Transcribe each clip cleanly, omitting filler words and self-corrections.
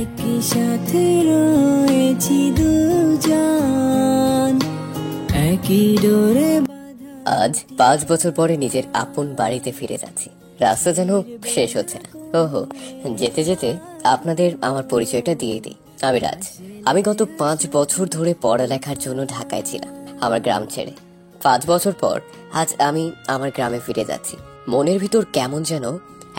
একই সাথে রয়েছি দুজন, একই ডোরে। আজ 5 বছর পরে নিজের আপন বাড়িতে ফিরে যাচ্ছি। রাস্তা যেন শেষ হচ্ছে না। ওহো, যেতে যেতে আপনাদের আমার পরিচয়টা দিয়ে দিই। আমি রাজ। আমি গত 5 বছর ধরে পড়ালেখার জন্য ঢাকায় ছিলাম, আমার গ্রাম ছেড়ে। 5 বছর পর আজ আমি আমার গ্রামে ফিরে যাচ্ছি। মনের ভিতর কেমন যেন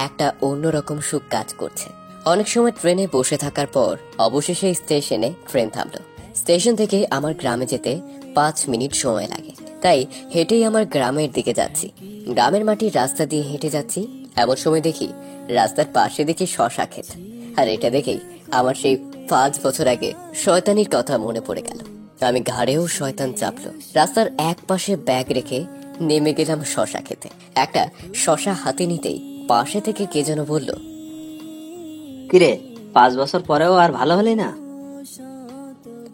একটা অন্যরকম সুখ কাজ করছে। অনেক সময় ট্রেনে বসে থাকার পর অবশেষে স্টেশনে ট্রেন থামলো। স্টেশন থেকে আমার গ্রামে যেতে 5 মিনিট সময় লাগে, তাই হেঁটেই আমার গ্রামের দিকে যাচ্ছি। গ্রামের মাটির রাস্তা দিয়ে হেঁটে যাচ্ছি, এমন সময় দেখি রাস্তার পাশে দেখি শশা ক্ষেত। আর এটা দেখেই আমার সেই 5 বছর আগে শয়তানির কথা মনে পড়ে গেল। আমি ঘাড়েও শয়তান চাপলো। রাস্তার এক পাশে ব্যাগ রেখে নেমে গেলাম শশা খেতে। একটা শশা হাতে নিতেই পাশে থেকে কে যেন বলল, কিরে, 5 বছর পরেও আর ভালো হলি না?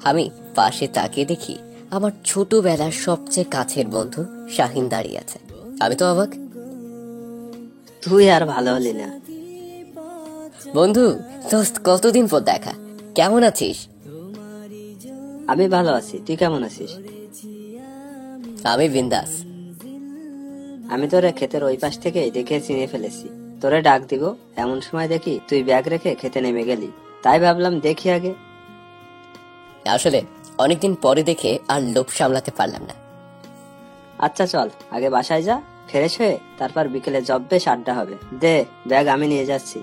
আমি পাশে তাকিয়ে দেখি আমার ছোটবেলার সবচেয়ে কাছের বন্ধু শাহিন দাঁড়িয়ে আছে। আমি তো অবাক। তুই আর ভালো হলি না? বন্ধু, দোস্ত, কতদিন পর দেখা, কেমন আছিস? আমি ভালো আছি, তুই কেমন আছিস? আমি বিন্দাস। আমি তোরে ক্ষেতের ওই পাশ থেকে দেখে চিনে ফেলেছি। তোরে ডাক দিব, এমন সময় দেখি তুই ব্যাগ রেখে খেতে নেমে গেলি, তাই ভাবলাম দেখি আগে। আসলে অনেকদিন পরে দেখে আর লোভ সামলাতে পারলাম না। আচ্ছা চল, আগে বাসায় যা, ফ্রেশ হয়ে তারপর বিকেলে জব্বেশ আড্ডা হবে। দে ব্যাগ, আমি নিয়ে যাচ্ছি।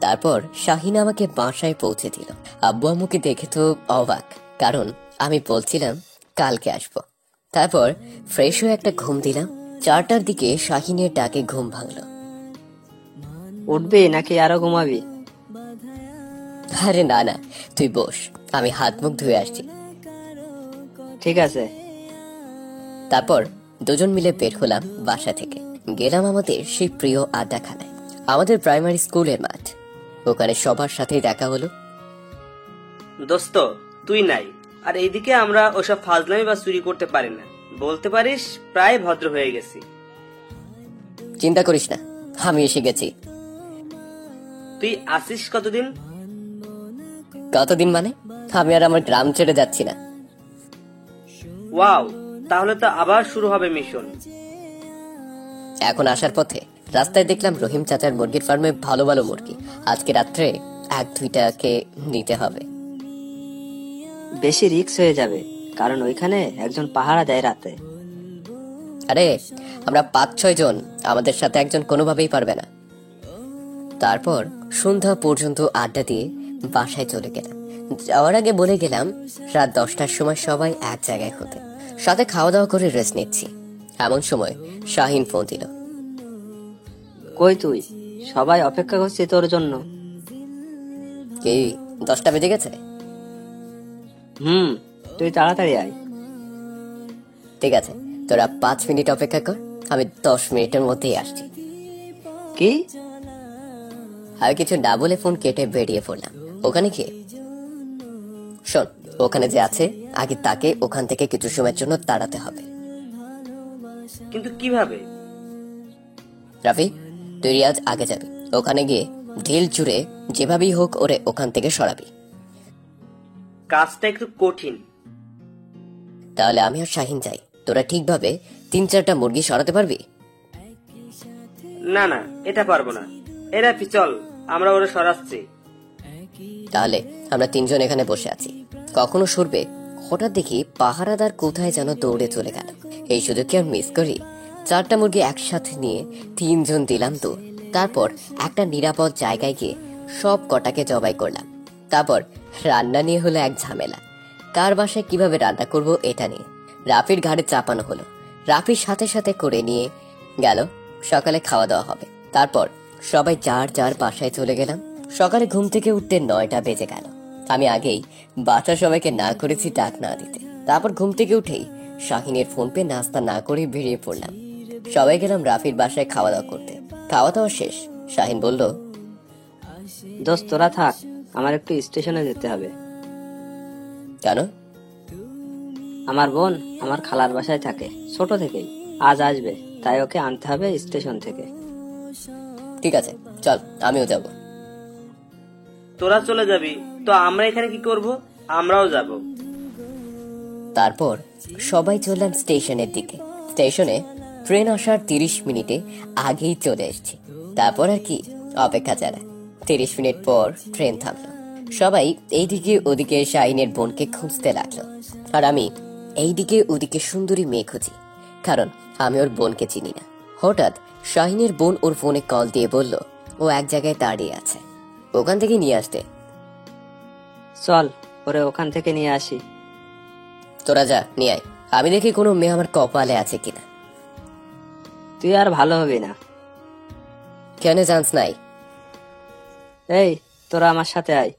তারপর শাহিন আমাকে বাসায় পৌঁছে দিল। আব্বু আম্মুকে দেখে তো অবাক, কারণ আমি বলছিলাম কালকে আসবো। তারপর ফ্রেশ হয়ে একটা ঘুম দিলাম। 4টার দিকে শাহিনের ডাকে ঘুম ভাঙলো। উঠবি নাকি আরো ঘুমাবি? আরে না না, তুই বস, আমি হাত মুখ ধুয়ে আসছি। ঠিক আছে। তারপর দুজন মিলে বের হলাম বাসা থেকে। গেলাম আমাদের সেই প্রিয় আড্ডাখানায়, আমাদের প্রাইমারি স্কুলের মাঠ। ওখানে সবার সাথেই দেখা হলো। দোস্ত, তুই নাই, আর এইদিকে আমরা ওসব ফাজলামি বা চুরি করতে পারি না, বলতে পারিস প্রায় ভদ্র হয়ে গেছি। চিন্তা করিস না, আমি এসে গেছি। তুই আসিস কতদিন? কতদিন মানে? আমি আর আমার গ্রাম ছেড়ে যাচ্ছি না। ওয়াও, তাহলে তো আবার শুরু হবে মিশন। এখন আসার পথে রাস্তায় দেখলাম রহিম চাচার মুরগির ফার্মে ভালো ভালো মুরগি। আজকে রাত্রে 1-2টাকে নিতে হবে। বেশি রিস্ক হয়ে যাবে, কারণ ওইখানে একজন পাহারা দেয় রাতে। আরে আমরা 5-6 জন, আমাদের সাথে একজন কোনোভাবেই পারবে না। তারপর সন্ধ্যা পর্যন্ত আড্ডা দিয়ে বাসায় চলে গেলাম। যাওয়ার আগে বলে গেলাম রাত 10টার সময় সবাই এক জায়গায় হতে। সাথে খাওয়া দাওয়া করে রেস্ট নিচ্ছি। এমন সময় শাহিন ফোন দিল। কই তুই? সবাই অপেক্ষা করছে তোর জন্য। কি 10টা বেজে গেছে? তুই তাড়াতাড়ি আয়। ঠিক আছে, তোরা 5 মিনিট অপেক্ষা কর, আমি 10 মিনিটের মধ্যেই আসছি। কি? আর কিছু না বলে ফোন কেটে বেরিয়ে পড়লাম। ওখানে গিয়ে শোন, ওখানে যে আছে আগে তাকে ওখান থেকে কিছু সময়ের জন্য তাড়াতে হবে। কিন্তু কিভাবে? রাফি, তুই রিয়াজ আগে যাবি। ওখানে গিয়ে ঢিল চুড়ে যেভাবেই হোক ওরে ওখান থেকে সরাবি। কাজটা একটু কঠিন। তাহলে আমি আর শাহিন যাই, তোরা ঠিকভাবে 3-4টা মুরগি সরাতে পারবি? না না, এটা পারবো না। এরা চল, আমরা ওরা সরাচ্ছি। তাহলে আমরা 3 জন এখানে বসে আছি, কখনো সরবে। হঠাৎ দেখি পাহারাদার কোথায় যেন দৌড়ে চলে গেল। এই সুযোগ কি আর মিস করি? 4টা মুরগি একসাথে নিয়ে 3 জন দিলাম দৌড়। তারপর একটা নিরাপদ জায়গায় গিয়ে সব কটাকে জবাই করলাম। তারপর রান্না নিয়ে হলো এক ঝামেলা। কার বাসায় কিভাবে রান্না করব এটা নিয়ে রাফির ঘাড়ে চাপানো হলো। রাফির সাথে সাথে করে নিয়ে গেল সকালে খাওয়া দাওয়া হবে। তারপর সবাই যার যার বাসায় চলে গেলাম। সকালে ঘুম থেকে উঠতে 9টা বেজে গেল। আমি আগেই বাসার সবাইকে না করেছি ডাক না দিতে। তারপর ঘুম থেকে উঠেই শাহিনের ফোন পে নাস্তা না করে বেরিয়ে পড়লাম। সবাই গেলাম রাফির বাসায় খাওয়া দাওয়া করতে। খাওয়া দাওয়া শেষ, শাহিন বলল, দোস্ত তোরা থাক, আমার একটু স্টেশনে যেতে হবে। কেন? আমার বোন আমার খালার বাসায় থাকে ছোট থেকেই, আজ আসবে, তাই ওকে আনতে হবে স্টেশন থেকে। ঠিক আছে, চল, আমিও যাব। তোরা চলে যাবি তো আমরা এখানে কি করব? আমরাও যাব। তারপর সবাই চললাম স্টেশনের দিকে। স্টেশনে ট্রেন আসার 30 মিনিটে আগেই চলে এসেছি। তারপর আর কি অপেক্ষা ছাড়া। 30 মিনিট পর ট্রেন থামলো। সবাই এইদিকে ওদিকে শাহিনের বোনকে খুঁজতে লাগলো, আর আমি এইদিকে ওদিকে সুন্দরী মেয়ে খুঁজি, কারণ আমি ওর বোনকে চিনি না। হঠাৎ শাহিনের বোন ওর ফোনে কল দিয়ে বলল ও এক জায়গায় দাঁড়িয়ে আছে, ওখান থেকে নিয়ে আসতে। চল ওরে ওখান থেকে নিয়ে আসি। তোরা যা নিয়ে আয়, আমি দেখি কোনো মেয়ে আমার কপালে আছে কিনা। তুই আর ভালো হবি না। কেন চান্স নাই? এই তোরা আমার সাথে আয়।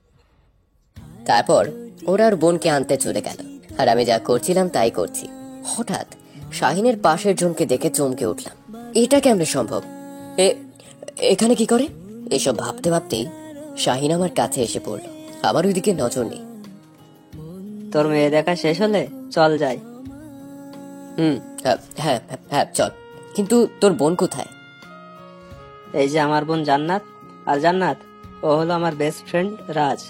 তারপর ওরা আর বোনকে আনতে চলে গেল, আর আমি যা করছিলাম তাই করছি। হঠাৎ শাহিনের পাশের জনকে দেখে চমকে উঠলাম। এটা কেমনে সম্ভব? এখানে কি করে? এসব ভাবতে ভাবতেই শাহিন আমার কাছে এসে পড়ল। আমার ওইদিকে নজর নেই। তোর মেয়ে দেখা শেষ হলে চল যাই। হ্যাঁ হ্যাঁ হ্যাঁ চল, কিন্তু তোর বোন কোথায়? এই যে আমার বোন জান্নাত, আর জান্নাত ও হলো আমার বেস্ট ফ্রেন্ড রাজ।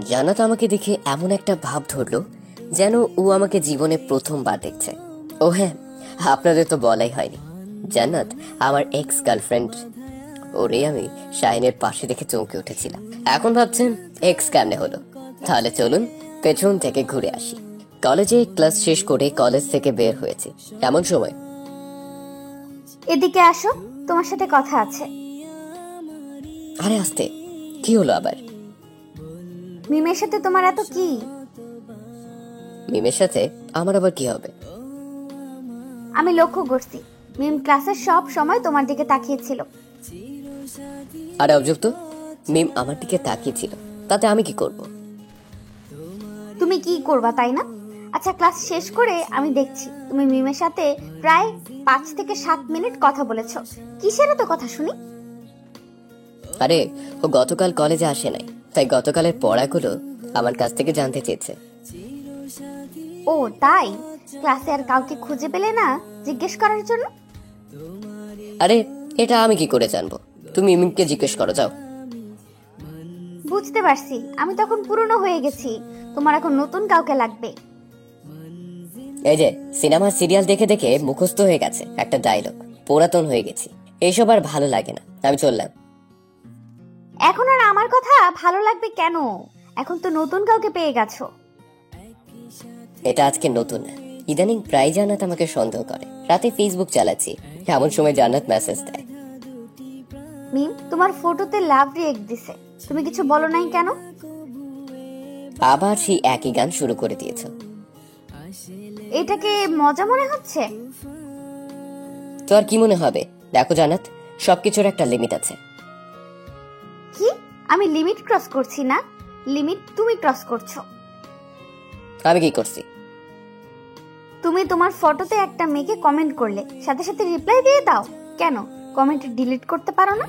জান্নাত আমাকে দেখে এমন একটা ভাব ধরলো যেন ও আমাকে জীবনে প্রথমবার দেখছে। ও হ্যাঁ, আপনাদের তো বলাই হয়নি, জান্নাত আমার এক্স গার্লফ্রেন্ড। ওরে আমি শাহিনের পাশে দেখে চমকে উঠেছিলাম। এখন ভাবছেন এক্স কেমনে হলো? তাহলে চলুন পেছন থেকে ঘুরে আসি। কলেজে ক্লাস শেষ করে কলেজ থেকে বের হয়েছি এমন সময়। এদিকে আসো, তোমার সাথে কথা আছে। আরে আস্তে, কি হলো আবার? মিমের সাথে তোমার এত কি? মিমের সাথে আমার আবার কি হবে? আমি লক্ষ্য করছি মিম ক্লাসের সব সময় তোমার দিকে তাকিয়েছিল। আরে অবজব তো, মিম আমার দিকে তাকিয়েছিল, তাতে আমি কি করব? তুমি কি করবা তাই না? আচ্ছা, ক্লাস শেষ করে আমি দেখছি তুমি মিমের সাথে প্রায় 5 থেকে 7 মিনিট কথা বলেছো। কিসের এত কথা শুনি? আরে ও গতকাল কলেজে আসে নাই, তাই গতকালের পড়াগুলো আমার কাছ থেকে জানতে চেয়েছে। ও তাই? ক্লাসে আর কাউকে খুঁজে পেলে না জিজ্ঞেস করার জন্য? আরে এটা আমি কি করে জানবো? তুমি মিমকে জিজ্ঞেস করো, যাও। বুঝতে পারছি, আমি তখন পুরনো হয়ে গেছি, তোমার এখন নতুন কাউকে লাগবে। এই যে সিনেমা সিরিয়াল দেখে দেখে মুখস্থ হয়ে গেছে একটা ডায়লগ, পুরাতন হয়ে গেছি, এইসব আর ভালো লাগে না, আমি চললাম। এখন আর আমার কথা ভালো লাগবে কেন? এখন তো নতুন কাউকে পেয়ে গেছো। এটা আজকে নতুন না, ইদানিং প্রায় জান্নাত আমাকে সন্দেহ করে। রাতে ফেসবুক চালাচ্ছি, এমন সময় জান্নাত মেসেজ দেয়। মিম তোমার ফটোতে লাভ রিয়েক্ট দিছে, তুমি কিছু বলো নাই কেন? আবার সেই একই গান শুরু করে দিয়েছো। এটাকে মজা মনে হচ্ছে? তো আর কি মনে হবে? দেখো জান্নাত, সবকিছুর একটা লিমিট আছে। কি? আমি লিমিট ক্রস করছি না, লিমিট তুমি ক্রস করছো। আমি কি করছি? তুমি তোমার ফটোতে একটা মেয়েকে কমেন্ট করলে, সাথে সাথে রিপ্লাই দিয়ে দাও। কেন কমেন্ট ডিলিট করতে পারো না?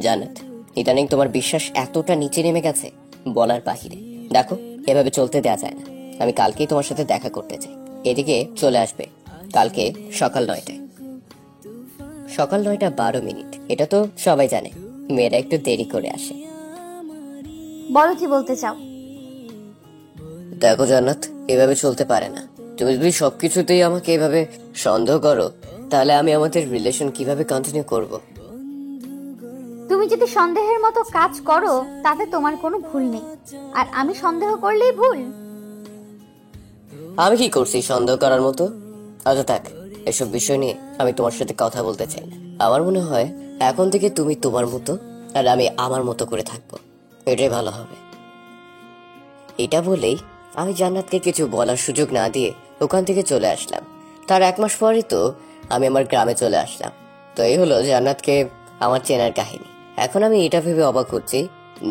জান্নাত, ইদানিং তোমার বিশ্বাস এতটা নিচে নেমে গেছে বলার বাহিরে। দেখো, এভাবে চলতে দেয়া যায় না। আমি কালকেই তোমার সাথে দেখা করতে চাই, এদিকে চলে আসবে কালকে সকাল 9টায়। সকাল 9টা 12 মিনিট, এটা তো সবাই জানে। মেয়েরা একটু দেরি করে আসে। বলো কি বলতে চাও? দেখো জান্নাত, এভাবে চলতে পারে না। তুমি যদি সবকিছুতেই আমাকে এভাবে সন্দেহ করো, তাহলে আমি আমাদের রিলেশন কিভাবে কন্টিনিউ করব? তুমি যদি সন্দেহের মতো কাজ করো তাতে তোমার কোনো ভুল নেই, আর আমি সন্দেহ করলেই ভুল। আমি কি করছি সন্দেহ করার মতো? আচ্ছা থাক, এসব বিষয় নিয়ে আমি তোমার সাথে কথা বলতে চাই না। আমার মনে হয় এখন থেকে তুমি তোমার মতো আর আমি আমার মতো করে থাকবো, এটাই ভালো হবে। এটা বলেই আমি জান্নাতকে কিছু বলার সুযোগ না দিয়ে ওখান থেকে চলে আসলাম। তার 1 মাস পরে তো আমি আমার গ্রামে চলে আসলাম। তো এই হলো জান্নাতকে আমার চেনার কাহিনী। এখন আমি এটা ভেবে অবাক হচ্ছি,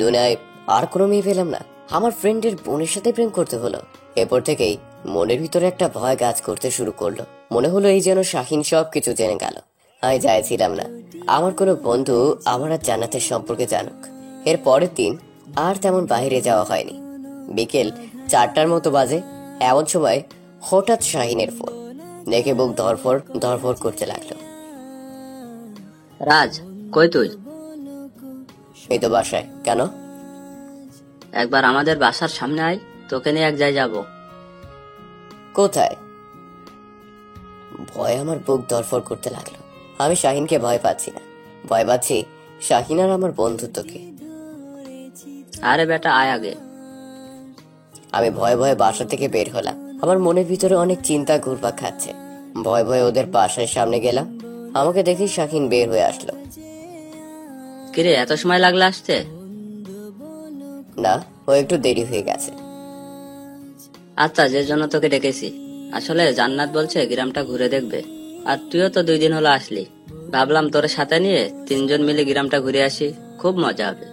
দুনিয়ায় আর কোনো মেয়ে পেলাম না, আমার ফ্রেন্ডের বোনের সাথে প্রেম করতে হলো। এরপর থেকেই মনের ভিতরে একটা ভয় কাজ করতে শুরু করলো। মনে হলো এই যেন শাহিন সবকিছু জেনে গেল। আমি চাইছিলাম না আমার কোনো বন্ধু আমার আর জান্নাতের সম্পর্কে জানুক। এর পরের দিন আর তেমন বাইরে যাওয়া হয়নি। বিকেল 4টার মতো বাজে, এমন সময় হঠাৎ শাহিনের ফোন। দেখে বুক ধরফর ধরফর করতে লাগলো। রাজ, কই তুই? এই তো বাসায়। কেন? একবার আমাদের বাসার সামনে আয়, তোকে নিয়ে এক জায়গায় যাবো। কোথায়? ভয়ে আমার বুক ধড়ফড় করতে লাগলো। আমি শাহিনকে ভয় পাচ্ছি না, ভয় পাচ্ছি শাহিন আর আমার বন্ধুত্বকে। আরে বেটা, আয় আগে। আমি ভয়ে ভয়ে বাসা থেকে বের হলাম। আমার মনের ভিতরে অনেক চিন্তা ঘুরপাক খাচ্ছে। ভয়ে ভয়ে ওদের বাসার সামনে গেলাম। আমাকে দেখি শাহিন বের হয়ে আসলো। কিরে, এত সময় লাগলো আসতে? না, ও একটু দেরি হয়ে গেছে। আচ্ছা, যে জন্য তোকে ডেকেছি, আসলে জান্নাত বলছে গ্রামটা ঘুরে দেখবে, আর তুইও তো 2 দিন হলো আসলি। ভাবলাম তোর সাথে নিয়ে 3জন মিলে গ্রামটা ঘুরে আসি, খুব মজা হবে।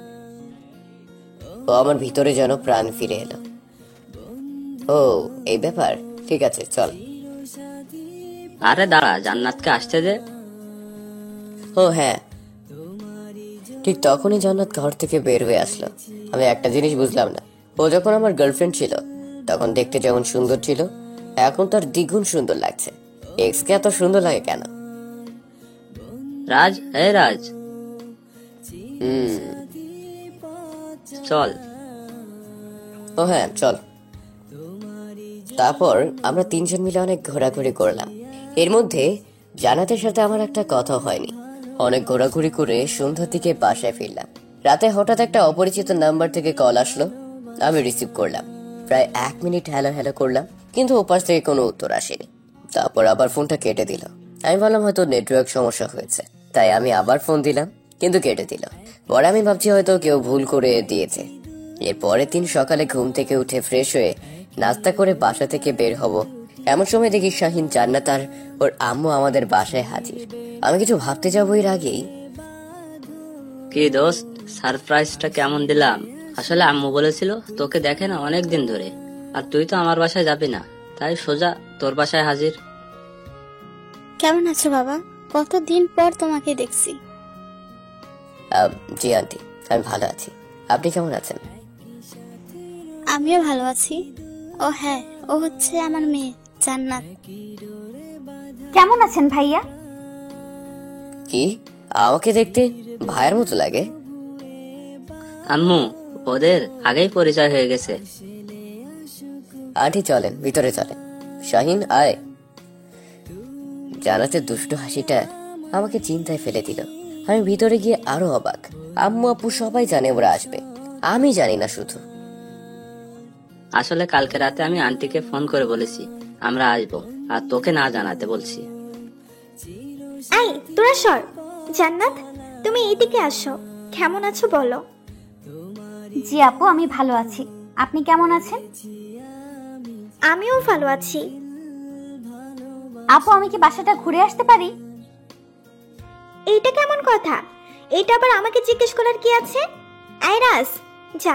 ও আমার ভিতরে যেন প্রাণ ফিরে এলো। ও, এই ব্যাপার, ঠিক আছে চল। আরে দাঁড়া, জান্নাতকে আসতে দে। ও হ্যাঁ, ঠিক তখনই জান্নাত ঘর থেকে বের হয়ে আসলো। আমি একটা জিনিস বুঝলাম না, ও যখন আমার গার্লফ্রেন্ড ছিল তখন দেখতে যেমন সুন্দর ছিল, এখন তার দ্বিগুণ সুন্দর লাগছে। এক্সকে এত সুন্দর লাগে কেন? রাজ, হে রাজ, হুম, চল। ও হ্যাঁ চল। তারপর আমরা 3জন মিলে অনেক ঘোরাঘুরি করলাম। এর মধ্যে জান্নাতের সাথে আমার একটা কথা হয়নি। অনেক ঘোরাঘুরি করে সন্ধ্যার দিকে বাসায় ফিরলাম। রাতে হঠাৎ একটা অপরিচিত নাম্বার থেকে কল আসলো। আমি রিসিভ করলাম। প্রায় 1 মিনিট হ্যালো হ্যালো করলাম, কিন্তু ওপাশ থেকে কোনো উত্তর আসেনি। তারপর আবার ফোনটা কেটে দিল। আমি ভাবলাম হয়তো নেটওয়ার্ক সমস্যা হয়েছে, তাই আমি আবার ফোন দিলাম, কিন্তু কেটে দিল। পরে আমি ভাবছি হয়তো কেউ ভুল করে দিয়েছে। এর পরের দিন সকালে ঘুম থেকে উঠে ফ্রেশ হয়ে নাস্তা করে বাসা থেকে বের হব, এমন সময় দেখি শাহিন, জান্নাত আর ওর আম্মু আমাদের বাসায় হাজির। আমি কিছু ভাবতে যাবো এর আগেই, কি দোস্ত, সারপ্রাইজটা কেমন দিলাম? আসলে আম্মু বলেছিল তোকে দেখে না অনেক দিন ধরে, আর তুই তো আমার বাসায় যাবি না, তাই সোজা তোর বাসায় হাজির। কেমন আছো বাবা? কতদিন পর তোমাকে দেখছি। জি আন্টি, আমি ভালো আছি। আপনি কেমন আছেন? আমিও ভালো আছি। ও হ্যাঁ, ও হচ্ছে আমার মেয়ে জান্নাত। কেমন আছেন ভাইয়া? কি, আমাকে দেখতে ভাইয়ের মতো লাগে? আম্মু, ওদের আগেই পরিচয় হয়ে গেছে। আন্টি চলেন, ভিতরে চলেন। শাহিন আয়। জান্নাতের দুষ্টু হাসিটা আমাকে চিন্তায় ফেলে দিল। আমি ভিতরে গিয়ে আরো অবাক। আম্মু আপু সবাই জানে ওরা আসবে, আমি জানি না শুধু। আসলে কালকে রাতে আমি আন্টিকে ফোন করে বলেছি আমরা আসবো, আর তোকে না জানাতে বলছি। আই তোরা সর। জান্নাত, তুমি এইদিকে আসো। কেমন আছো বলো? জি আপু, আমি ভালো আছি। আপনি কেমন আছেন? আমিও ভালো আছি। আপু, আমি কি বাসাটা ঘুরে আসতে পারি? এইটা কেমন কথা? এইটা আবার আমাকে জিজ্ঞেস করার কি আছে? আইরাস, যা,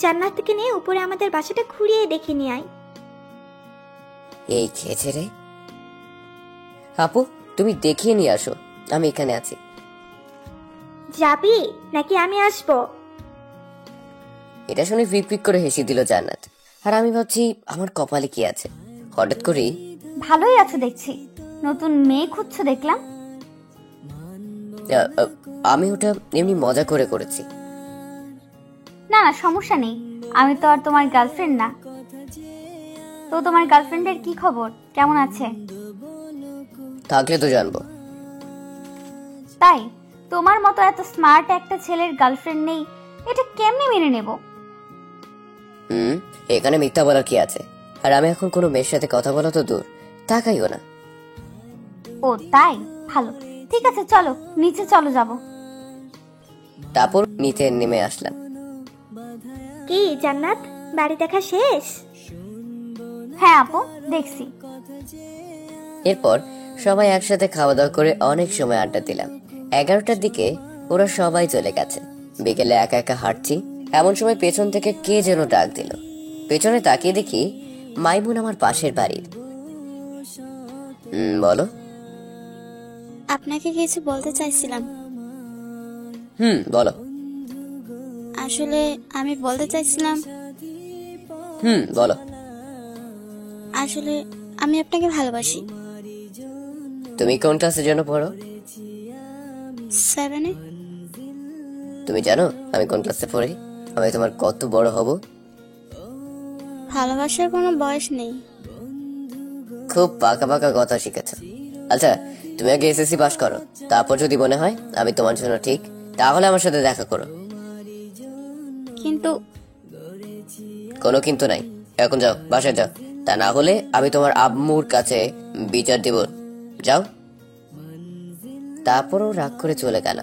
জান্নাতকে নিয়ে উপরে আমাদের বাসাটা ঘুরিয়ে দেখে নিয়ে আয়। এই খেয়েছে রে। আপু, তুমি দেখিয়ে নিয়ে আসো, আমি এখানে আছি। যাবি নাকি আমি আসবো? এটা শুনে ফিক ফিক করে হেসে দিল জান্নাত। আর আমি ভাবছি আমার কপালে কি আছে। হঠাৎ করেই, ভালোই আছো দেখছি। নতুন মেয়ে খুঁজছো দেখলাম। আমি ওটা এমনি মজা করে করেছি। না না, সমস্যা নেই। আমি তো আর তোমার গার্লফ্রেন্ড না। তো তোমার গার্লফ্রেন্ডের কি খবর, কেমন আছে? থাকলে তো জানবো। তাই? তোমার মতো এত স্মার্ট একটা ছেলের গার্লফ্রেন্ড নেই, এটা কেমনে মেনে নেব? এখানে মিথ্যা বলার কি আছে? আর আমি এখন কোনো মেয়ের সাথে কথা বলা তো দূর, তাকাইও না। ও তাই, ভালো। ঠিক আছে, চলো নিচে চলো যাব। তারপর নিচে নেমে আসলাম। কি জান্নাত, বাড়ি দেখা শেষ? হ্যাঁ আপু, দেখছি। এরপর সবাই একসাথে খাওয়া দাওয়া করে অনেক সময় আড্ডা দিলাম। 11টার দিকে ওরা সবাই চলে গেছে। বিকেলে একা একা হাঁটছি, এমন সময় পেছন থেকে কে যেন ডাক দিল। পেছনে তাকিয়ে দেখি মাইমুন আমার পাশের বাড়ির। বলো। আপনাকে কিছু বলতে চাইছিলাম। বলো। আসলে আমি বলতে চাইছিলাম, বলো। আসলে আমি আপনাকে ভালোবাসি। তুমি কোন ক্লাসে যেন পড়ো? 7-এ। তুমি জানো আমি কোন ক্লাসে পড়ি? আমি তোমার কত বড় হব? ভালোবাসার কোনো বয়স নেই। খুব পাকা পাকা কথা শিখেছ। আচ্ছা, তুমি আগে এসএসসি পাস করো, তারপর যদি মনে হয় আমি তোমার জন্য ঠিক, তাহলে আমার সাথে দেখা করো। কিন্তু কোনো কিন্তু নাই, এখন যাও, বাসায় যাও। তা না হলে আমি তোমার আম্মুর কাছে বিচার দেব। যাও। তারপরও রাগ করে চলে গেল।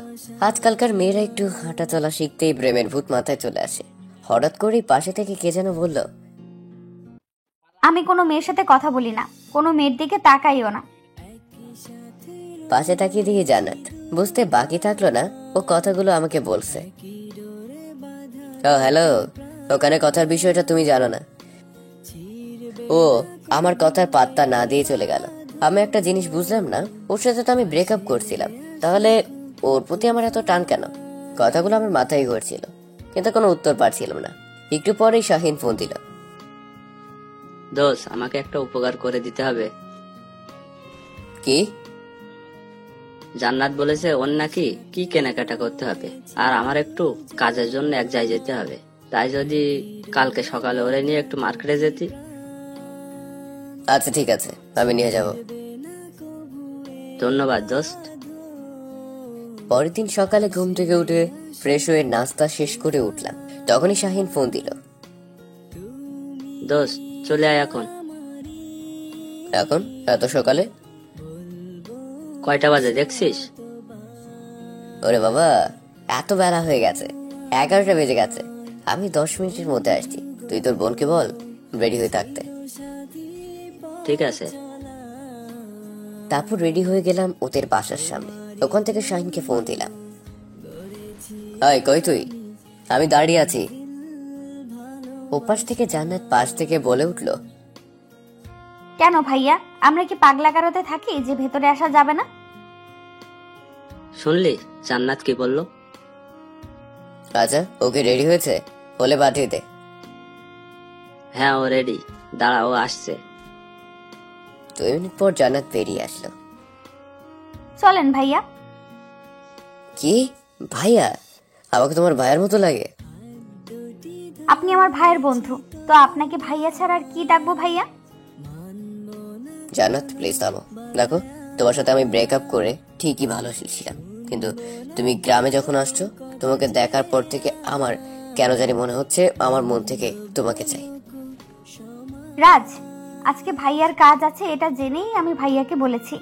আজকালকার মেয়েরা একটু হাঁটা চলা শিখতেই প্রেমের ভূত মাথায় চলে আসে। হঠাৎ করেই পাশে থেকে কে যেন বলল, আমি কোনো মেয়ের সাথে কথা বলি না, কোনো মেয়ের দিকে তাকাইও না। পাশে তাকিয়ে দিয়ে জান্নাত বুঝতে বাকি থাকলো না ও কথাগুলো আমাকে বলছে। ও হ্যালো, ওখানে কথার বিষয়টা তুমি জানো না। ও আমার কথার পাত্তা না দিয়ে চলে গেল। আমি একটা জিনিস বুঝলাম না, ওর সাথে তো আমি ব্রেকআপ করছিলাম, তাহলে ওর প্রতি আমার এত টান কেন? কথাগুলো আমার মাথায় ঘুরছিল, কিন্তু কোনো উত্তর পাচ্ছিলাম না। একটু পরেই শাহিন ফোন দিল। দোষ, আমাকে একটা উপকার করে দিতে হবে। কি? জান্নাত বলেছে ওর নাকি কি কেনাকাটা করতে হবে, আর আমার একটু কাজের জন্য এক জায়গায় যেতে হবে। তাই যদি কালকে সকালে ওরে নিয়ে একটু মার্কেটে যেতি। আচ্ছা ঠিক আছে, আমি নিয়ে যাব। ধন্যবাদ দোস্ত। পরের দিন সকালে ঘুম থেকে উঠে ফ্রেশ হয়ে নাস্তা শেষ করে উঠলাম, তখনই শাহিন ফোন দিল। দোস্ত চলে আয় এখন। এখন এত সকালে? কয়টা বাজে দেখছিস? ওরে বাবা, এত বেলা হয়ে গেছে, 11টা বেজে গেছে। আমি 10 মিনিটের মধ্যে আসছি, তুই তোর বোনকে বল রেডি হয়ে থাকতে। ঠিক আছে। তারপর রেডি হয়ে গেলাম ওদের বাসার সামনে। ওখান থেকে শাহিনকে ফোন দিলাম। এই কই তুই? আমি দাঁড়িয়ে আছি। ওপাশ থেকে জান্নাত পাশ থেকে বলে উঠলো, কেন ভাইয়া, আমরা কি পাগলা গারোতে থাকি যে ভেতরে আসা যাবে না? শুনলি জান্নাত কি বললো? আচ্ছা, ওকে রেডি হয়েছে? হলে পাঠিয়ে দে। হ্যাঁ ও রেডি, দাঁড়া ও আসছে। 2 মিনিট পর জান্নাত বেরিয়ে আসলো। চলেন ভাইয়া। কি ভাইয়া? আমাকে তোমার ভাইয়ের মতো লাগে। আপনি আমার ভাইয়ের বন্ধু, তো আপনাকে ভাইয়া ছাড়া আর কি ডাকবো ভাইয়া? জান্নাত প্লিজ থামো। দেখো, তোমার সাথে আমি ব্রেকআপ করে ঠিকই ভালো ছিলাম, কিন্তু তুমি গ্রামে যখন আসছো, তোমাকে দেখার পর থেকে আমার কেন জানি মনে হচ্ছে আমার মন থেকে তোমাকে চাই। রাজ, আজকে ভাইয়ার কাজ আছে এটা জেনেই আমি ভাইয়াকে বলেছি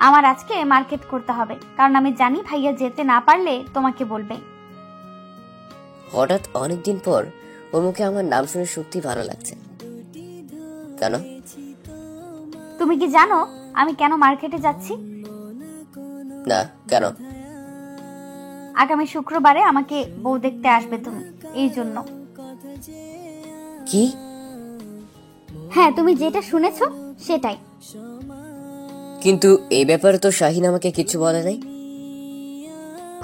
আমার আজকে মার্কেট করতে হবে, কারণ আমি জানি ভাইয়া যেতে না পারলে তোমাকে বলবে। হঠাৎ অনেকদিন পর ওর মুখে আমার নাম শুনে সত্যি ভালো লাগছে। কেন? তুমি কি জানো আমি কেন মার্কেটে যাচ্ছি? না, কেন? আগামী শুক্রবারে আমাকে বউ দেখতে আসবে তুমি, এই জন্য। কি? হ্যাঁ, তুমি যেটা শুনেছো সেটাই। কিন্তু এই ব্যাপারে তো শাহিন আমাকে কিছু বলে নাই।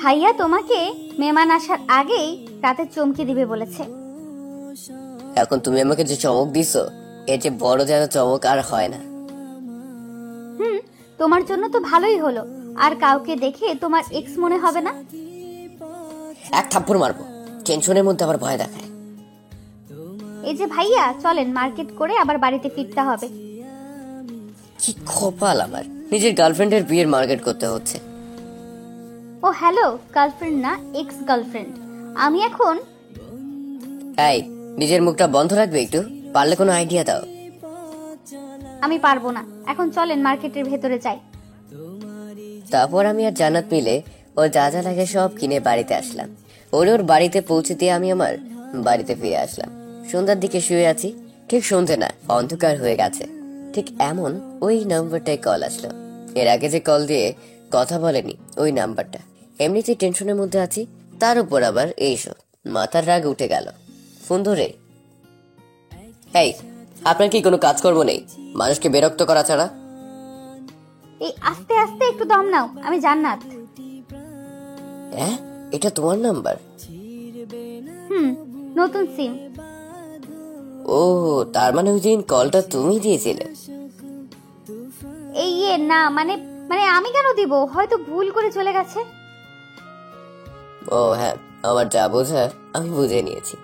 ভাইয়া তোমাকে মেহমান আসার আগেই রাতে চমকে দিবে বলেছে। এখন তুমি আমাকে যে চমক দিছো, এর যে বড় যেন চমক আর হয় না। তোমার জন্য তো ভালোই হলো, আর কাউকে দেখে তোমার এক্স মনে হবে না। এক থাপ্পড় মারবো, টেনশনের মধ্যে আবার ভয় দেখায়। এই যে ভাইয়া, চলেন মার্কেট করে আবার বাড়িতে ফিরতে হবে। কি কপাল আমার, নিজের গার্লফ্রেন্ডের বিয়ের মার্কেট করতে হচ্ছে। ও হ্যালো, গার্লফ্রেন্ড না এক্স গার্লফ্রেন্ড। আমি এখন এই, নিজের মুখটা বন্ধ রাখবে একটু, পারলে কোনো আইডিয়া দাও। আমি পারবো না, এখন চলেন মার্কেটের ভেতরে যাই। তারপর আমি আর জান্নাত মিলে ও যা যা লাগে সব কিনে বাড়িতে আসলাম। ওর বাড়িতে পৌঁছে দিয়ে আমি আমার বাড়িতে ফিরে আসলাম। সন্ধ্যার দিকে শুয়ে আছি, ঠিক সন্ধ্যে না, অন্ধকার হয়ে গেছে। ঠিক এমন ওই নাম্বারটায় কল আসলো। এর আগে যে কল দিয়ে কথা বলেনি ওই নাম্বারটা। এমনিতেই টেনশনের মধ্যে আছি, তার উপর আবার এইসব, মাথার রাগ উঠে গেল। ফোন ধরে, এই আপনার কি কোনো কাজকর্ম নেই মানুষকে বিরক্ত করা ছাড়া? এই আস্তে আস্তে একটু দম নাও, আমি জান্নাত। হ্যাঁ, এটা তোমার নাম্বার? নতুন সিম। ও, তার মানে ওই দিন কলটা তুমি দিয়েছিলে? এই না, মানে মানে আমি কেন দিব, হয়তো ভুল করে চলে গেছে। ও হ্যাঁ, আমার যা বোঝার আমি বুঝে নিয়েছি।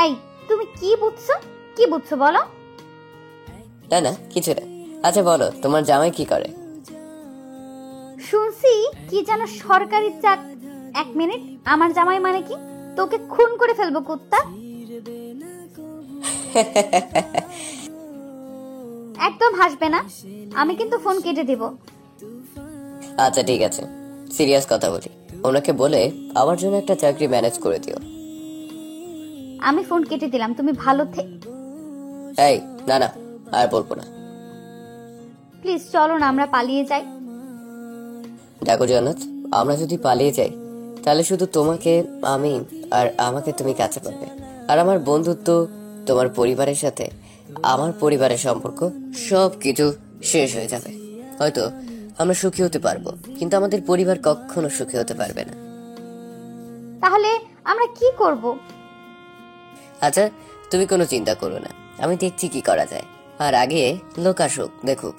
এই তুমি কি বুঝছো? কি বুঝছো বলো? না না, কিছু না। আচ্ছা বলো, তোমার জামাই কি করে? শুনছি কি যেন সরকারি চাক। 1 মিনিট, আমার জামাই মানে কি? তোকে খুন করে ফেলবো কুত্তা। একদম হাসবে না, আমি কিন্তু ফোন কেটে দিব। আচ্ছা ঠিক আছে, সিরিয়াস কথা বলি। ওনাকে বলে আমার জন্য একটা চাকরি ম্যানেজ করে দিও। আমি ফোন কেটে দিলাম, তুমি ভালো এই না না, আর বলবো না। প্লিজ চলো না, আমরা পালিয়ে যাই। দেখো জান্নাত, আমরা যদি পালিয়ে যাই তাহলে শুধু তোমাকে আমি আর আমাকে তুমি কাছে পাবে, আর আমার বন্ধুত্ব, তোমার পরিবারের সাথে আমার পরিবারের সম্পর্ক সবকিছু শেষ হয়ে যাবে। হয়তো আমরা সুখী হতে পারবো, কিন্তু আমাদের পরিবার কখনো সুখী হতে পারবে না। তাহলে আমরা কি করব? আচ্ছা তুমি কোনো চিন্তা করো না, আমি দেখছি কি করা যায়। আর আগে লোক আসুক, দেখুক।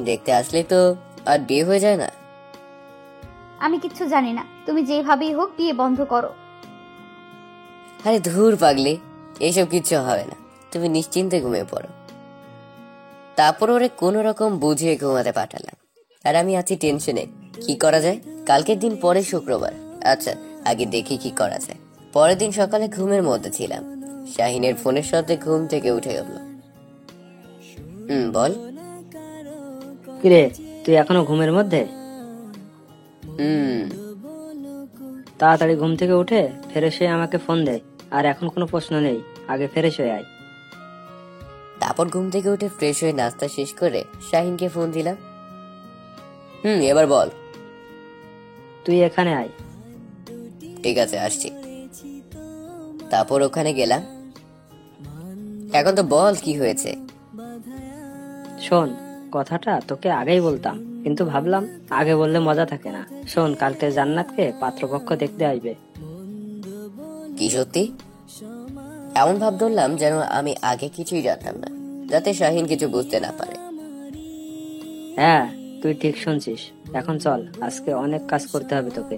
দেখতে আসলে তো আর বিয়ে হয়ে যায় না। আমি কিচ্ছু জানি না, তুমি যেভাবেই হোক বিয়ে বন্ধ করো। আরে ধুর পাগলি, এইসব কিচ্ছু হবে না, তুমি নিশ্চিন্তে ঘুমিয়ে পড়ো। তারপর ওরে কোনো রকম বুঝিয়ে ঘুমাতে পাঠালাম, আর আমি আছি টেনশনে কি করা যায়। কালকের দিন পরে শুক্রবার। আচ্ছা আগে দেখি কি করা যায়। পরের দিন সকালে ঘুমের মধ্যে ছিলাম, শাহিনের ফোনের সাথে ঘুম থেকে উঠে গেল। বল। কিরে, তুই এখনো ঘুমের মধ্যে? তাড়াতাড়ি ঘুম থেকে উঠে ফ্রেশ হয়ে আমাকে ফোন দে। আর এখন কোনো প্রশ্ন নেই, আগে ফ্রেশ হয়ে আয়। তারপর ঘুম থেকে উঠে ফ্রেশ হয়ে নাস্তা শেষ করে শাহিনকে ফোন দিলাম। এবার বল। তুই এখানে আয়। ঠিক আছে, আসছি। তারপর ওখানে গেলাম। এখন তো বল কি হয়েছে। শোন, কথাটা তোকে আগেই বলতাম, কিন্তু ভাবলাম আগে বললে মজা থাকে না। শোন, কালকে জান্নাতকে পাত্রপক্ষ দেখতে আসবে। কি সত্যি? এমন ভাব ধরলাম যেন আমি আগে কিছুই জানতাম না, যাতে শাহিন কিছু বুঝতে না পারে। হ্যাঁ, তুই ঠিক শুনছিস। এখন চল, আজকে অনেক কাজ করতে হবে তোকে।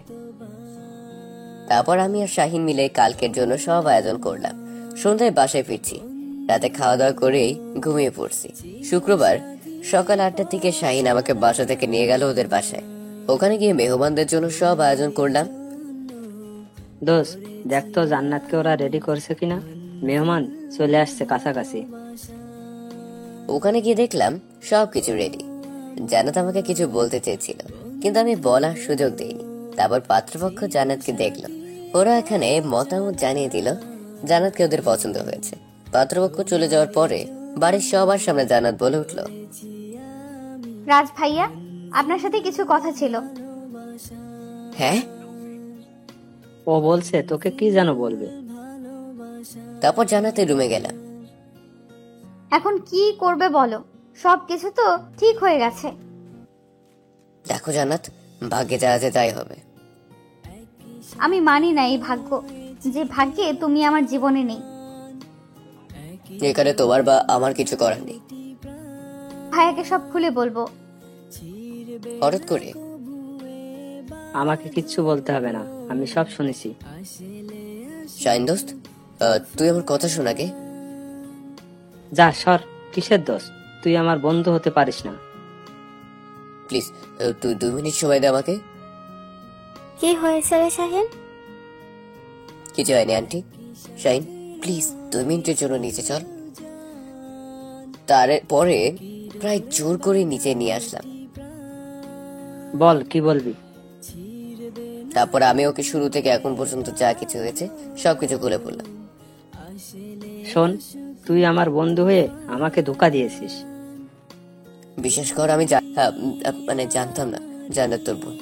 তারপর আমি আর শাহিন মিলে কালকের জন্য সব আয়োজন করলাম। সন্ধ্যায় বাসায় ফিরছি, রাতে খাওয়া দাওয়া করেই ঘুমিয়ে পড়ছি। শুক্রবার সকাল 8টার দিকে শাহিন আমাকে বাসা থেকে নিয়ে গেল ওদের বাসায়। ওখানে গিয়ে মেহমানদের জন্য সব আয়োজন করলাম। দোস্ত, দেখ তো জান্নাতকে ওরা রেডি করছে কিনা। মেহমান চলে আসছে কাছাকাছি। ওখানে গিয়ে দেখলাম সবকিছু রেডি। জান্নাত আমাকে কিছু বলতে চেয়েছিল, কিন্তু আমি বলার সুযোগ দেইনি। তারপর পাত্রপক্ষ জান্নাতকে দেখলো, ওরা এখানে মতামত জানিয়ে দিল জান্নাতকে ওদের পছন্দ হয়েছে। পাত্রপক্ষ চলে যাওয়ার পরে বাড়ির সবার সামনে জান্নাত বলে উঠলো, রাজ ভাইয়া, আপনার সাথে কিছু কথা ছিল। হ্যাঁ? ও বলছে তোকে কি যেন বলবে। তারপর জান্নাতের রুমে গেলাম। এখন কি করবে বলো? সবকিছু তো ঠিক হয়ে গেছে। দেখো জান্নাত, ভাগ্যে যা আছে তাই হবে। আমি মানি না এই ভাগ্য, যে ভাগ্যে তুমি আমার জীবনে নেই। এখানে তোমার বা আমার কিছু করার নেই। ভাইয়াকে সব খুলে বলবো। হঠাৎ করে? আমাকে কিচ্ছু বলতে হবে না, আমি সব শুনেছি। শাহিন দোস্ত, তুই আমার কথা শোনাকে। যা সর, কিসের দোষ? তুই আমার বন্ধু হতে পারিস না। প্লিজ তুই 2 মিনিট সময় দে আমাকে। কি হয়েছে রে শাহিন? কিছু হয়নি আন্টি। শাহিন প্লিজ 2 মিনিটের জন্য নিচে চল। তারপরে প্রায় জোর করে নিচে নিয়ে আসলাম। বল, কি বলবি? তারপর আমি ওকে শুরু থেকে এখন পর্যন্ত যা কিছু হয়েছে সবকিছু খুলে বললাম। শোন, তুই আমার বন্ধু হয়ে আমাকে ধোকা দিয়েছিস। বিশেষ কর আমি মানে জানতাম না জান্নাত তোর বোন।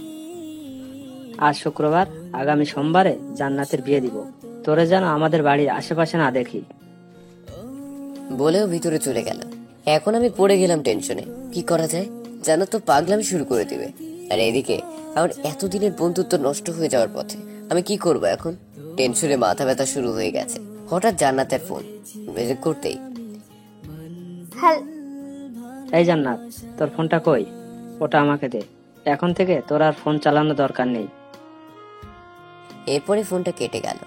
আজ শুক্রবার, আগামী সোমবারে জান্নাতের বিয়ে দিব। তোরে যেন আমাদের বাড়ির আশেপাশে না দেখি। বলেও ভিতরে চলে গেল। এখন আমি পড়ে গেলাম টেনশনে, কি করা যায়। জান্নাত তো পাগলামি শুরু করে দিবে, আর এদিকে আমার এতদিনের বন্ধুত্ব নষ্ট হয়ে যাওয়ার পথে। আমি কি করব এখন? টেনশনে মাথা ব্যথা শুরু হয়ে গেছে। হঠাৎ জান্নাতের ফোন বেজে করতেই, এই জান্নাত, তোর ফোনটা কই? ওটা আমাকে দে। এখন থেকে তোর আর ফোন চালানো দরকার নেই। এরপরে ফোনটা কেটে গেল।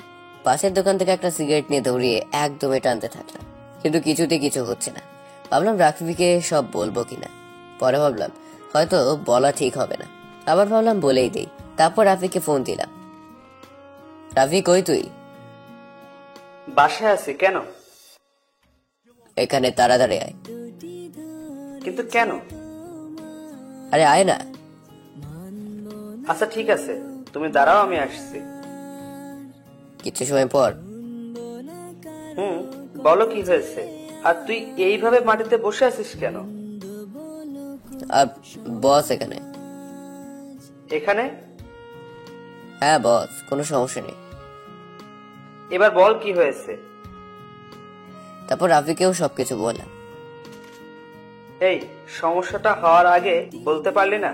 পাশের দোকান থেকে একটা সিগারেট নিয়ে দৌড়িয়ে একদমই টানতে থাকলাম, কিন্তু কিছুতে কিছু হচ্ছে না। ভাবলাম রাফিকে সব বলবো কিনা, পরে ভাবলাম হয়তো বলা ঠিক হবে না, আবার ভাবলাম বলেই দেই। তারপর রাফিকে ফোন দিলাম। রাফি, কই তুই? বাসায় আছি। কেন? এখানে তাড়াতাড়ি আয়। কিন্তু কেন? আরে আয় না। আচ্ছা ঠিক আছে, তুমি দাঁড়াও, আমি আসছি। কিছু সময় পর। বলো কি হয়েছে? আর তুই এইভাবে মাটিতে বসে আছিস কেন? বস এখানে। এখানে? হ্যাঁ বস, কোনো সমস্যা নেই। এবার বল কি হয়েছে। তারপর রাফিকেও সবকিছু বললাম। এই সমস্যাটা হওয়ার আগে বলতে পারলি না?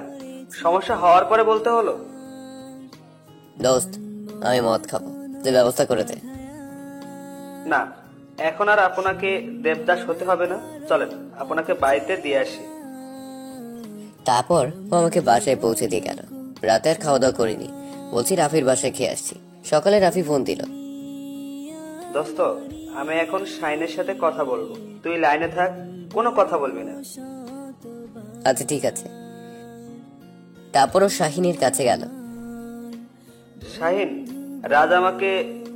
সমস্যা হওয়ার পরে বলতে হলো? দোস্ত, আমি মদ খাবো, তুই ব্যবস্থা করে দে। না, এখন আর আপনাকে দেবদাস হতে হবে না, চলেন আপনাকে বাড়িতে দিয়ে আসি। তারপর ও আমাকে বাসায় পৌঁছে দিয়ে গেল। রাতে আর খাওয়া দাওয়া করিনি, বলছি রাফির বাসায় খেয়ে আসছি। সকালে রাফি ফোন দিল। দোস্ত, আমি এখন শাইনের সাথে কথা বলবো, তুই লাইনে থাক, কোনো কথা বলবি না। আচ্ছা ঠিক আছে। তারপরও শাহিনীর কাছে গেল। শাহিন, রাজ আমাকে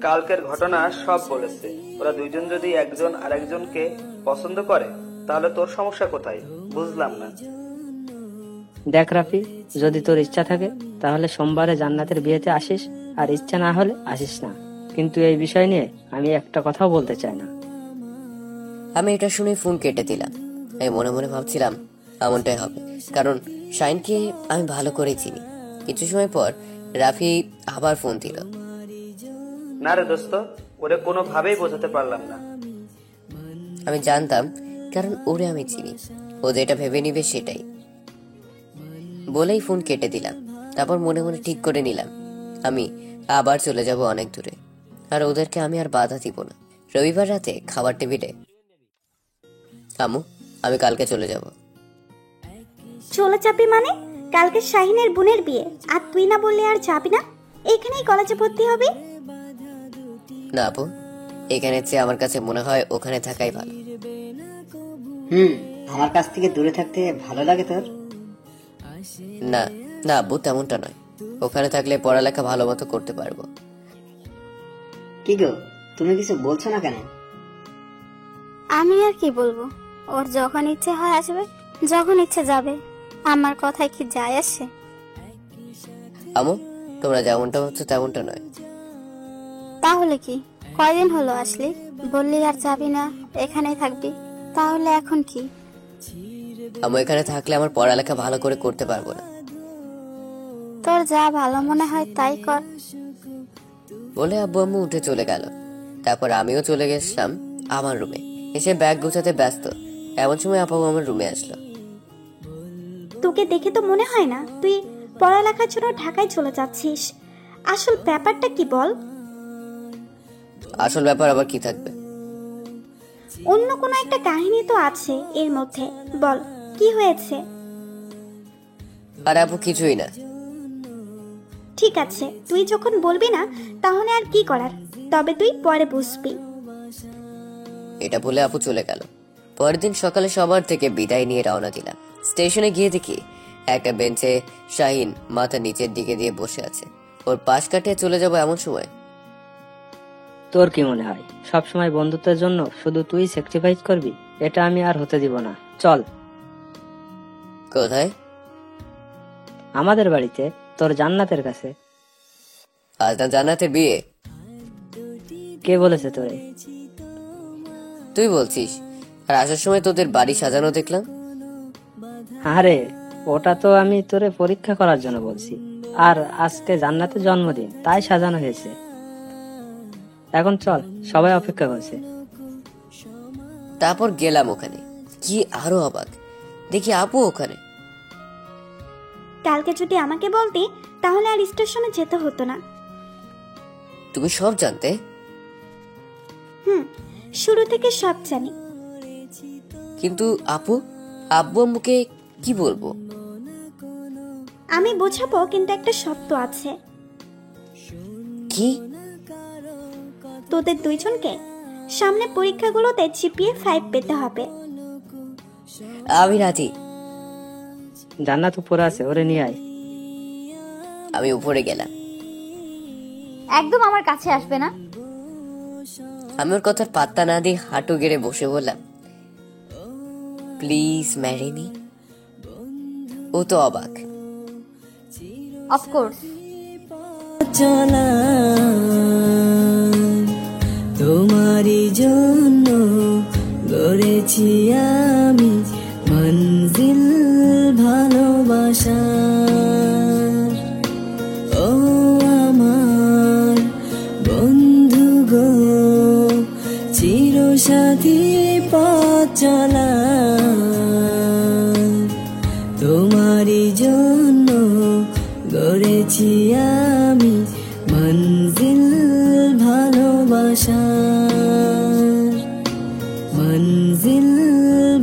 কালকের ঘটনা সব বলেছে। ওরা দুইজন যদি একজন আরেকজনকে পছন্দ করে তাহলে তোর সমস্যা কোথায় বুঝলাম না। দেখ রাফি, যদি তোর ইচ্ছা থাকে তাহলে সোমবারে জান্নাতের বিয়েতে আসিস, আর ইচ্ছা না হলে আসিস না। কিন্তু এই বিষয় নিয়ে আমি একটা কথাও বলতে চাই না। আমি এটা শুনে ফোন কেটে দিলাম। আমি মনে মনে ভাবছিলাম এমনটাই হবে, কারণ শাহিনকে আমি ভালো করে চিনি। কিছু সময় পর রাফি আবার ফোন দিল। না রে দোস্ত, ওরে কোনোভাবেই বোঝাতে পারলাম না। আমি জানতাম, কারণ ওরে আমি চিনি, ও যেটা ভেবে নিবে সেটাই। বলেই ফোন কেটে দিলাম। তারপর মনে মনে ঠিক করে নিলাম আমি আবার চলে যাব অনেক দূরে, আর ওদেরকে আমি আর বাধা দিব না। রবিবার রাতে খাবার টেবিলে, আম্মু আমি কালকে চলে যাব। চলে যাবি মানে? কালকে শাহিনের বোনের বিয়ে, আর তুই না বললে আর যাবি না? এখানেই কলেজে ভর্তি হবি? না আপু, এখানে চেয়ে আমার কাছে মনে হয় ওখানে থাকাই ভালো। আমার কাছ থেকে দূরে থাকতে ভালো লাগে তোর? না না আব্বু, তেমনটা নয়। ওখানে থাকলে পড়ালেখা ভালো মতো করতে পারবো। কি গো, তুমি কিছু বলছো না কেন? আমি আর কি বলবো, ওর যখন ইচ্ছে হয় আসবে, যখন ইচ্ছে যাবে। আমার কথায় কি যায় আসে? আম্মু, তোমরা যেমনটা ভাবছো তেমনটা নয়। তাহলে কি, কয়দিন হলো আসলি? বললি আর যাবি না, এখানেই থাকবি। তাহলে এখন কি? আম্মু, এখানে থাকলে আমার পড়ালেখা ভালো করে করতে পারবো না। তোর যা ভালো মনে হয় তাই কর। বলে আব্বু আম্মু উঠে চলে গেল। তারপর আমিও চলে গেছিলাম আমার রুমে। এসে ব্যাগ গোছাতে ব্যস্ত এমন সময় আপু আমার রুমে আসলো। তোকে দেখে তো মনে হয় না তুই পড়ালেখার জন্য ঢাকায় চলে যাচ্ছিস। আসল ব্যাপারটা কি বল? আসল ব্যাপার আবার কি থাকবে? অন্য কোনো একটা কাহিনী তো আছে এর মধ্যে, বল কি হয়েছে? আর আপু কিছুই না। ঠিক আছে, তুই যখন বলবি না তাহলে আর কি করার, তবে তুই পরে বুঝবি। এটা বলে আপু চলে গেল। পরের দিন সকালে সবার থেকে বিদায় নিয়ে রওনা দিলাম। স্টেশনে গিয়ে দেখি একটা বেঞ্চে শাহিন মাথা নিচের দিকে দিয়ে বসে আছে। ওর পাশ কাটিয়ে চলে যাব এমন সময়। তোর কি মনে হয় সব সময় বন্ধুত্বের জন্য শুধু তুই স্যাক্রিফাইস করবি? এটা আমি আর হতে দিব না। চল। কোথায়? আমাদের বাড়িতে, তোর জান্নাতের কাছে। আজ না জান্নাতের বিয়ে? কে বলেছে তোরে? তুই বলছিস। আর আসার সময় তোদের বাড়ি সাজানো দেখলাম। আরে ওটা তো আমি তোরে পরীক্ষা করার জন্য বলছি। আর আজকে জান্নাতের জন্মদিন, তাই সাজানো হয়েছে। এখন চল, সবাই অপেক্ষা করছে। তারপর গেলাম ওখানে। কি আরো অবাক, দেখি আপু ওখানে। কালকে যদি আমাকে বলতি তাহলে আর স্টেশনে যেতে হতো না। তুমি সব জানতে? শুরু থেকে সব জানি। কিন্তু আপু, আব্বু আম্মুকে কি বলবো? আমি বোঝাবো, কিন্তু একটা শর্ত আছে। কি? তোদের দুইজনকে সামনে পরীক্ষাগুলোতে জিপিএ 5 পেতে হবে। আমি রাজি। জান্নাত উপরে আছে, ওরে নিয়ে আয়। আমি উপরে গেলাম। একদম আমার কাছে আসবে না। আমি ওর কথার পাত্তা না দিয়ে হাঁটু গেড়ে বসে বললাম, প্লিজ ম্যারি মি। ও তো অবাক। অফকোর্স। চলা তোমারই জন্য গড়েছি আমি মঞ্জিল ভালোবাসা। ও আমার বন্ধু গো, চিরসাথী পথ চলা তোমারই জন্য গড়েছি আমি মঞ্জিল ভালোবাসা, মঞ্জিল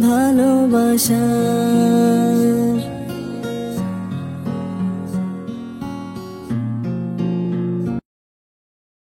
ভালোবাসা।